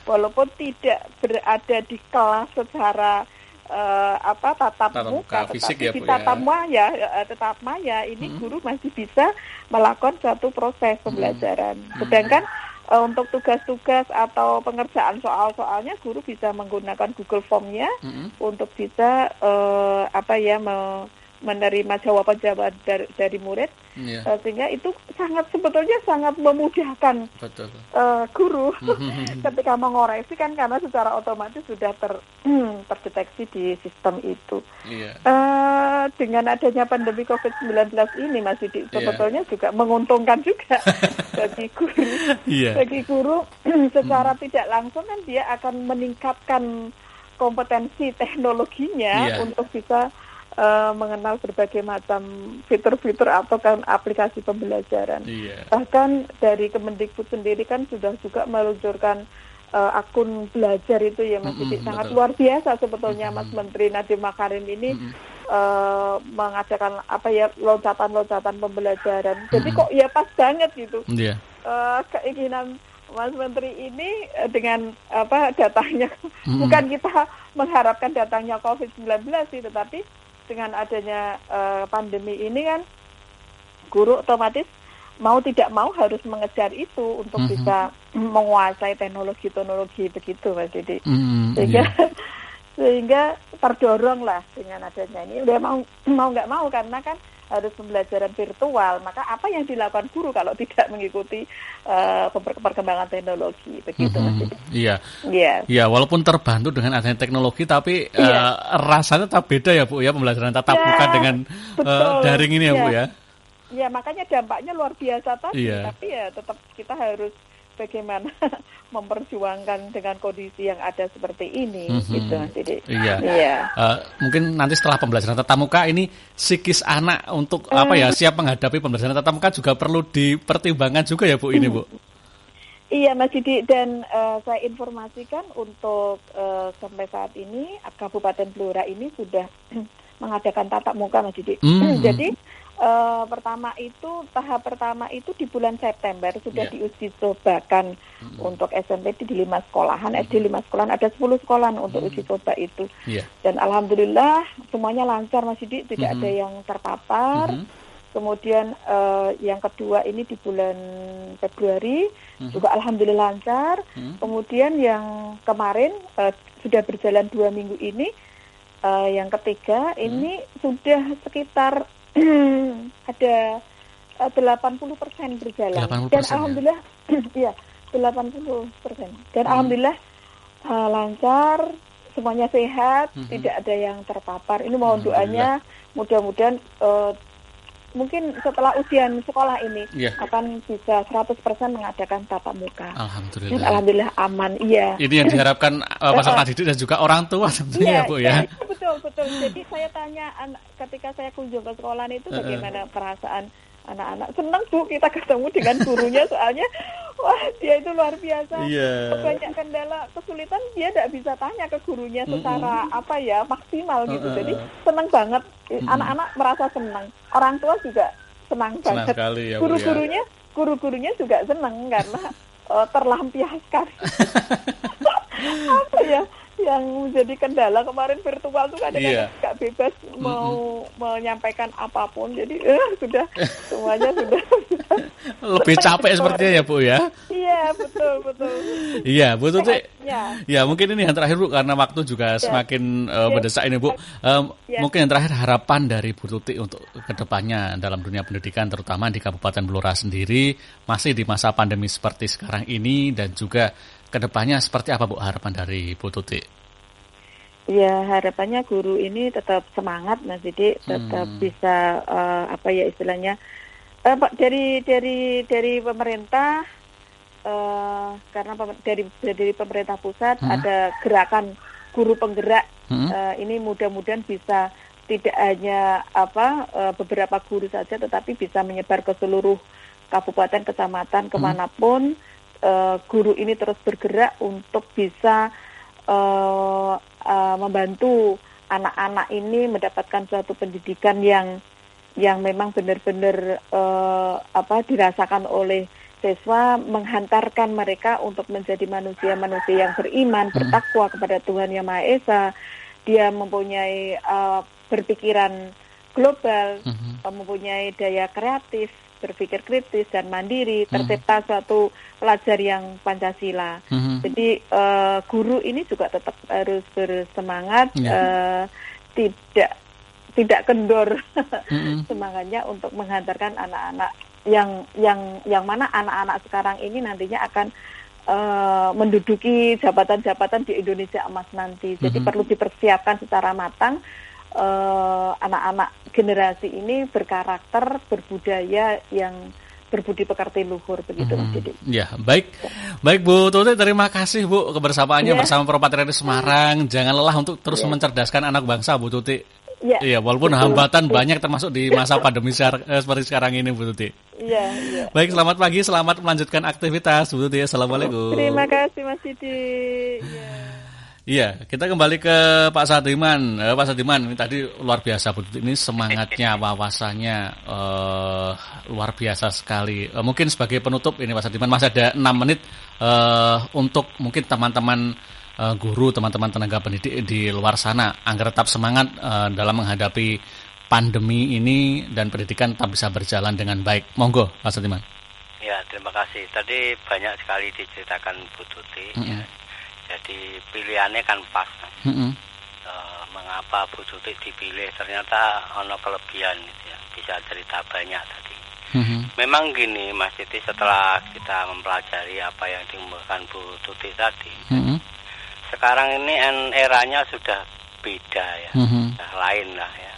walaupun tidak berada di kelas secara tatap muka, fisik, tetapi di tatap maya ini guru masih bisa melakukan suatu proses pembelajaran. Sedangkan untuk tugas-tugas atau pengerjaan soal-soalnya guru bisa menggunakan Google Form-nya untuk bisa menerima jawaban-jawaban dari murid, sehingga itu sebetulnya sangat memudahkan guru ketika mengoreksi kan, karena secara otomatis sudah terdeteksi di sistem itu. Dengan adanya pandemi COVID-19 ini sebetulnya juga menguntungkan juga bagi guru. Bagi guru secara tidak langsung kan dia akan meningkatkan kompetensi teknologinya untuk bisa mengenal berbagai macam fitur-fitur atau kan aplikasi pembelajaran. Bahkan dari Kemendikbud sendiri kan sudah juga meluncurkan akun belajar itu ya Mas Didi. Sangat luar biasa sebetulnya Mas Menteri Nadiem Makarim ini mengadakan loncatan-loncatan pembelajaran. Jadi kok ya pas banget gitu. Keinginan Mas Menteri ini dengan datanya, bukan kita mengharapkan datangnya COVID-19 sih, tetapi dengan adanya pandemi ini kan guru otomatis mau tidak mau harus mengejar itu untuk bisa menguasai teknologi begitu Mas Didi. Sehingga terdorong lah dengan adanya ini. Udah mau nggak mau karena kan harus pembelajaran virtual, maka apa yang dilakukan guru kalau tidak mengikuti perkembangan teknologi begitu Mas Didi. Iya, walaupun terbantu dengan adanya teknologi, tapi rasanya tetap beda ya Bu ya, pembelajaran tatap muka dengan daring ini ya Bu ya. Ya, makanya dampaknya luar biasa tadi, tapi ya tetap kita harus bagaimana memperjuangkan dengan kondisi yang ada seperti ini, gitu Mas Didi. Mungkin nanti setelah pembelajaran tatap muka ini psikis anak untuk siap menghadapi pembelajaran tatap muka juga perlu dipertimbangkan juga ya Bu ini Bu. Iya Mas Didi, dan saya informasikan untuk sampai saat ini Kabupaten Blora ini sudah mengadakan tatap muka Mas Didi. Jadi tahap pertama itu di bulan September sudah diuji cobakan untuk SMP di 5 sekolahan, SD 5 sekolahan, ada 10 sekolahan untuk uji coba itu. Dan alhamdulillah semuanya lancar Mas Didi, tidak ada yang terpapar. Kemudian yang kedua ini di bulan Februari juga alhamdulillah lancar. Kemudian yang kemarin sudah berjalan 2 minggu ini, yang ketiga ini sudah sekitar ada 80% berjalan. 80%, dan alhamdulillah ya 80%. Dan alhamdulillah lancar, semuanya sehat, tidak ada yang terpapar. Ini mohon doanya, mudah-mudahan mungkin setelah ujian sekolah ini akan bisa 100% mengadakan tatap muka. Alhamdulillah. Dan alhamdulillah aman. Iya. Ini yang diharapkan peserta didik dan juga orang tua sebenarnya Bu ya. Betul. Jadi saya tanya ketika saya kunjung ke sekolah itu bagaimana perasaan anak-anak. Senang Bu kita ketemu dengan gurunya, soalnya wah dia itu luar biasa. Banyak kendala, kesulitan dia tidak bisa tanya ke gurunya secara maksimal gitu. Jadi senang banget. Anak-anak merasa senang. Orang tua juga senang banget. Sekali, ya, Guru-gurunya juga senang karena terlampiaskan. Yang menjadi kendala kemarin virtual tuh kadang-kadang nggak bebas mau menyampaikan apapun, jadi sudah semuanya sudah lebih capek sepertinya ya Bu ya. Iya betul. Iya Bu Tuti. Ya mungkin ini yang terakhir Bu, karena waktu juga semakin mendesak ini Bu. Mungkin yang terakhir, harapan dari Bu Tuti untuk kedepannya dalam dunia pendidikan, terutama di Kabupaten Blora sendiri, masih di masa pandemi seperti sekarang ini, dan juga kedepannya seperti apa Bu harapan dari Bu Tuti? Ya harapannya guru ini tetap semangat Mas Didi, tetap bisa istilahnya dari pemerintah, karena dari pemerintah pusat ada gerakan guru penggerak. Ini mudah-mudahan bisa tidak hanya beberapa guru saja, tetapi bisa menyebar ke seluruh kabupaten, kecamatan, kemanapun. Guru ini terus bergerak untuk bisa membantu anak-anak ini mendapatkan suatu pendidikan yang memang benar-benar dirasakan oleh siswa, menghantarkan mereka untuk menjadi manusia-manusia yang beriman, bertakwa kepada Tuhan Yang Maha Esa. Dia mempunyai berpikiran global, mempunyai daya kreatif, berpikir kritis dan mandiri, tercipta suatu pelajar yang Pancasila. Jadi guru ini juga tetap harus bersemangat, tidak kendor semangatnya untuk menghantarkan anak-anak yang mana anak-anak sekarang ini nantinya akan menduduki jabatan-jabatan di Indonesia Emas nanti. Jadi perlu dipersiapkan secara matang. Anak-anak generasi ini berkarakter, berbudaya, yang berbudi pekerti luhur, begitu Mas Didi. Ya, baik Bu Tuti, terima kasih Bu kebersamaannya bersama Perwakilan Radio Semarang. Jangan lelah untuk terus mencerdaskan anak bangsa Bu Tuti. Iya, walaupun hambatan banyak termasuk di masa pandemi seperti sekarang ini Bu Tuti. Iya. Baik, selamat pagi, selamat melanjutkan aktivitas Bu Tuti. Assalamualaikum. Terima kasih Mas Didi. Iya, kita kembali ke Pak Sadiman. Pak Sadiman, ini tadi luar biasa Bu Tuti. Ini semangatnya, wawasannya luar biasa sekali. Mungkin sebagai penutup ini Pak Sadiman, masih ada 6 menit untuk mungkin teman-teman guru, teman-teman tenaga pendidik di luar sana agar tetap semangat dalam menghadapi pandemi ini dan pendidikan tetap bisa berjalan dengan baik. Monggo, Pak Setiman. Ya, terima kasih. Tadi banyak sekali diceritakan Bu Tuti. Ya. Jadi pilihannya kan pas. Mengapa Bu Tuti dipilih? Ternyata ono kelebihan gitu ya. Bisa cerita banyak tadi. Memang gini, Mas Titi, setelah kita mempelajari apa yang dikemukakan Bu Tuti tadi, sekarang ini eranya sudah beda ya, sudah lain lah ya.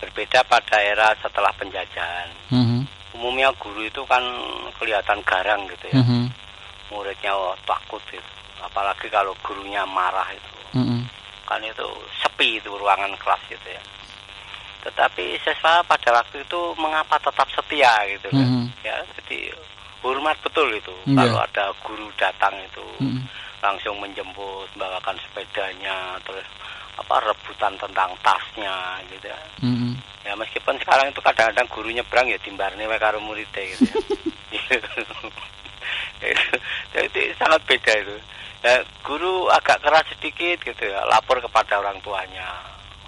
Berbeda pada era setelah penjajahan. Umumnya guru itu kan kelihatan garang gitu ya. Muridnya takut gitu. Apalagi kalau gurunya marah itu. Kan itu sepi itu ruangan kelas gitu ya. Tetapi siswa pada waktu itu mengapa tetap setia gitu kan. Ya, jadi hormat betul itu. Kalau ada guru datang itu langsung menjemput, membawakan sepedanya, terus rebutan tentang tasnya gitu ya. Ya meskipun sekarang itu kadang-kadang guru nyebrang ya dimbarne wae karo muridé gitu ya. Jadi sangat beda itu. Ya, guru agak keras sedikit gitu ya, lapor kepada orang tuanya.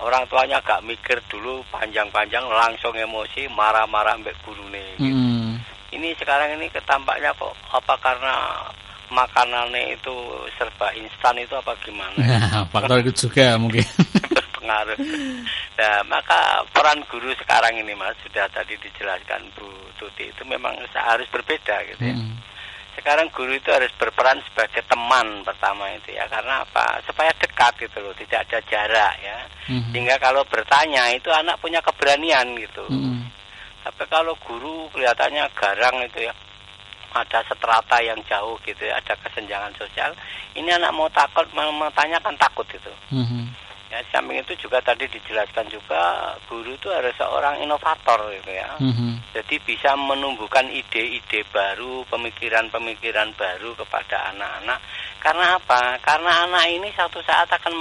Orang tuanya agak mikir dulu panjang-panjang, langsung emosi, marah-marah mbek gurune gitu. Ini sekarang ini ketampaknya kok apa karena makanannya itu serba instan itu apa gimana? Nah, faktor itu juga mungkin berpengaruh. Nah, maka peran guru sekarang ini Mas sudah tadi dijelaskan Bu Tuti itu memang harus berbeda gitu ya. Sekarang guru itu harus berperan sebagai teman pertama itu ya, karena apa? Supaya dekat gitu loh, tidak ada jarak ya. Sehingga kalau bertanya itu anak punya keberanian gitu. Tapi kalau guru kelihatannya garang itu ya, ada seterata yang jauh gitu ya, ada kesenjangan sosial. Ini anak mau takut, mau tanya kan takut gitu. Ya, samping itu juga tadi dijelaskan juga guru itu harus seorang inovator gitu ya. Jadi bisa menumbuhkan ide-ide baru, pemikiran-pemikiran baru kepada anak-anak. Karena apa? Karena anak ini suatu saat akan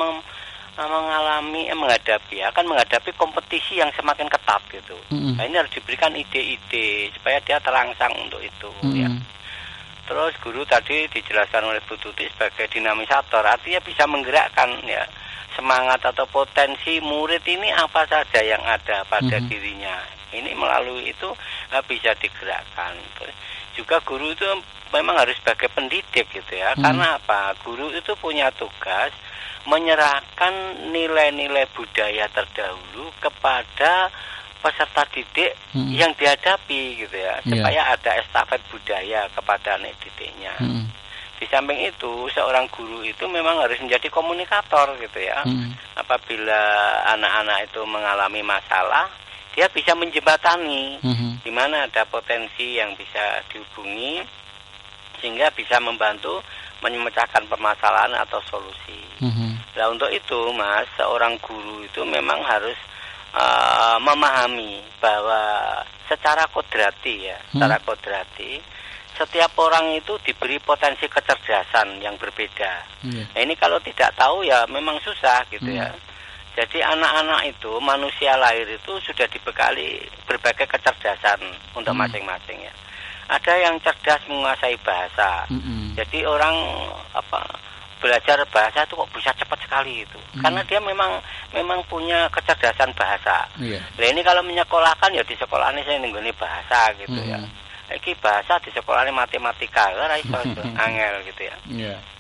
menghadapi kompetisi yang semakin ketat gitu. Nah, ini harus diberikan ide-ide supaya dia terangsang untuk itu ya. Terus guru tadi dijelaskan oleh Bu Tuti sebagai dinamisator, artinya bisa menggerakkan ya semangat atau potensi murid ini apa saja yang ada pada dirinya. Ini melalui itu bisa digerakkan. Terus juga guru itu memang harus sebagai pendidik gitu ya. Karena apa? Guru itu punya tugas menyerahkan nilai-nilai budaya terdahulu kepada peserta didik yang dihadapi gitu ya, supaya ada estafet budaya kepada anak didiknya. Di samping itu, seorang guru itu memang harus menjadi komunikator gitu ya. Apabila anak-anak itu mengalami masalah, dia bisa menjembatani di mana ada potensi yang bisa dihubungi sehingga bisa membantu memecahkan permasalahan atau solusi. Nah untuk itu Mas, seorang guru itu memang harus memahami bahwa secara kodrati ya, secara kodrati setiap orang itu diberi potensi kecerdasan yang berbeda. Nah, ini kalau tidak tahu ya memang susah gitu ya. Jadi anak-anak itu, manusia lahir itu sudah dibekali berbagai kecerdasan untuk masing-masing ya. Ada yang cerdas menguasai bahasa. Jadi orang belajar bahasa itu kok bisa cepat sekali itu. Karena dia memang punya kecerdasan bahasa. Nah ini kalau menyekolahkan ya di sekolah ini saya nenggoni bahasa gitu ya. Iki bahasa di sekolah ini matematika, ora iso angel gitu ya.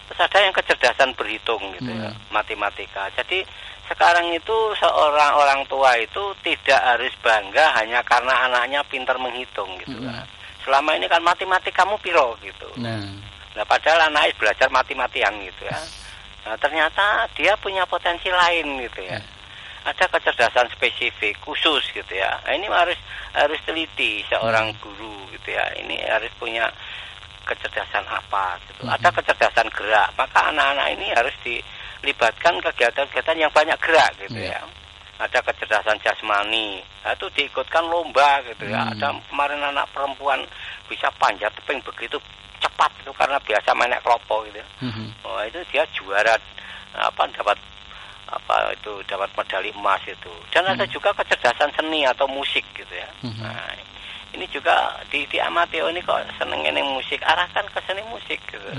Terus ada yang kecerdasan berhitung gitu ya, matematika. Jadi sekarang itu seorang orang tua itu tidak harus bangga hanya karena anaknya pintar menghitung gitu kan. Selama ini kan matematikamu piro gitu. Nah padahal anaknya belajar mati-matian gitu ya. Nah ternyata dia punya potensi lain gitu ya. Ada kecerdasan spesifik khusus gitu ya. Nah, ini harus teliti seorang guru gitu ya. Ini harus punya kecerdasan apa gitu. Ada kecerdasan gerak, maka anak-anak ini harus dilibatkan kegiatan-kegiatan yang banyak gerak gitu ya. Ada kecerdasan jasmani, nah, itu diikutkan lomba gitu ya. Ada kemarin anak perempuan bisa panjat tebing begitu cepat itu karena biasa main kelopo gitu. Oh itu dia juara dapat medali emas itu. Dan ada juga kecerdasan seni atau musik gitu ya. Nah, ini juga diamati, ini kok seneng ini musik, arahkan ke seni musik gitu.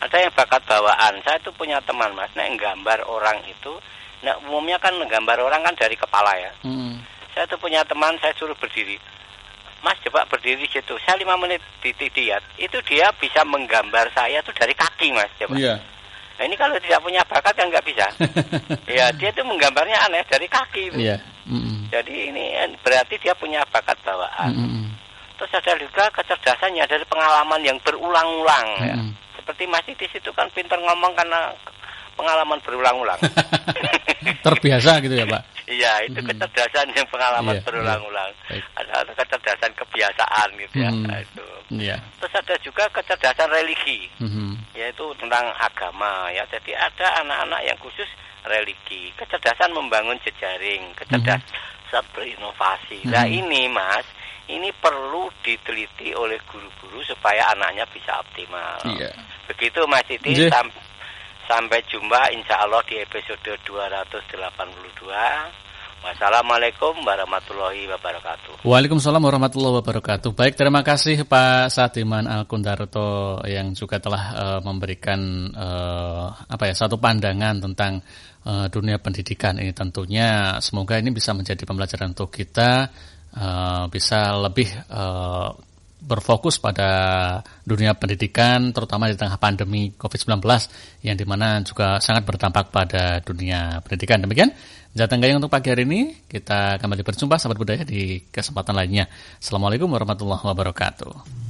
Ada yang bakat bawaan. Saya tuh punya teman Mas, nek gambar orang itu, nah umumnya kan gambar orang kan dari kepala ya. Saya tuh punya teman, saya suruh berdiri. Mas coba berdiri di situ. Saya 5 menit dilihat. Itu dia bisa menggambar saya tuh dari kaki, Mas. Coba. Iya. Nah ini kalau tidak punya bakat kan nggak bisa. Ya dia tuh menggambarnya aneh dari kaki. Iya. Jadi ini berarti dia punya bakat bawaan. Terus ada juga kecerdasannya dari pengalaman yang berulang-ulang. Ya. Seperti Mas Idis itu kan pintar ngomong karena pengalaman berulang-ulang. Terbiasa gitu ya Pak? Iya, itu kecerdasan yang pengalaman berulang-ulang. Ada kecerdasan kebiasaan gitu ya. Itu. Terus ada juga kecerdasan religi, yaitu tentang agama ya. Jadi ada anak-anak yang khusus religi, kecerdasan membangun jejaring, kecerdasan berinovasi. Nah ini Mas, ini perlu diteliti oleh guru-guru supaya anaknya bisa optimal. Begitu Mas Iti. Sampai jumpa insya Allah di episode 282. Wassalamualaikum warahmatullahi wabarakatuh. Waalaikumsalam warahmatullahi wabarakatuh. Baik, terima kasih Pak Sadiman Alkundarto yang juga telah memberikan satu pandangan tentang dunia pendidikan ini. Tentunya semoga ini bisa menjadi pembelajaran untuk kita, bisa lebih berfokus pada dunia pendidikan, terutama di tengah pandemi COVID-19 yang dimana juga sangat berdampak pada dunia pendidikan. Demikian Jateng Gayeng untuk pagi hari ini. Kita kembali berjumpa sahabat budaya di kesempatan lainnya. Assalamualaikum warahmatullahi wabarakatuh.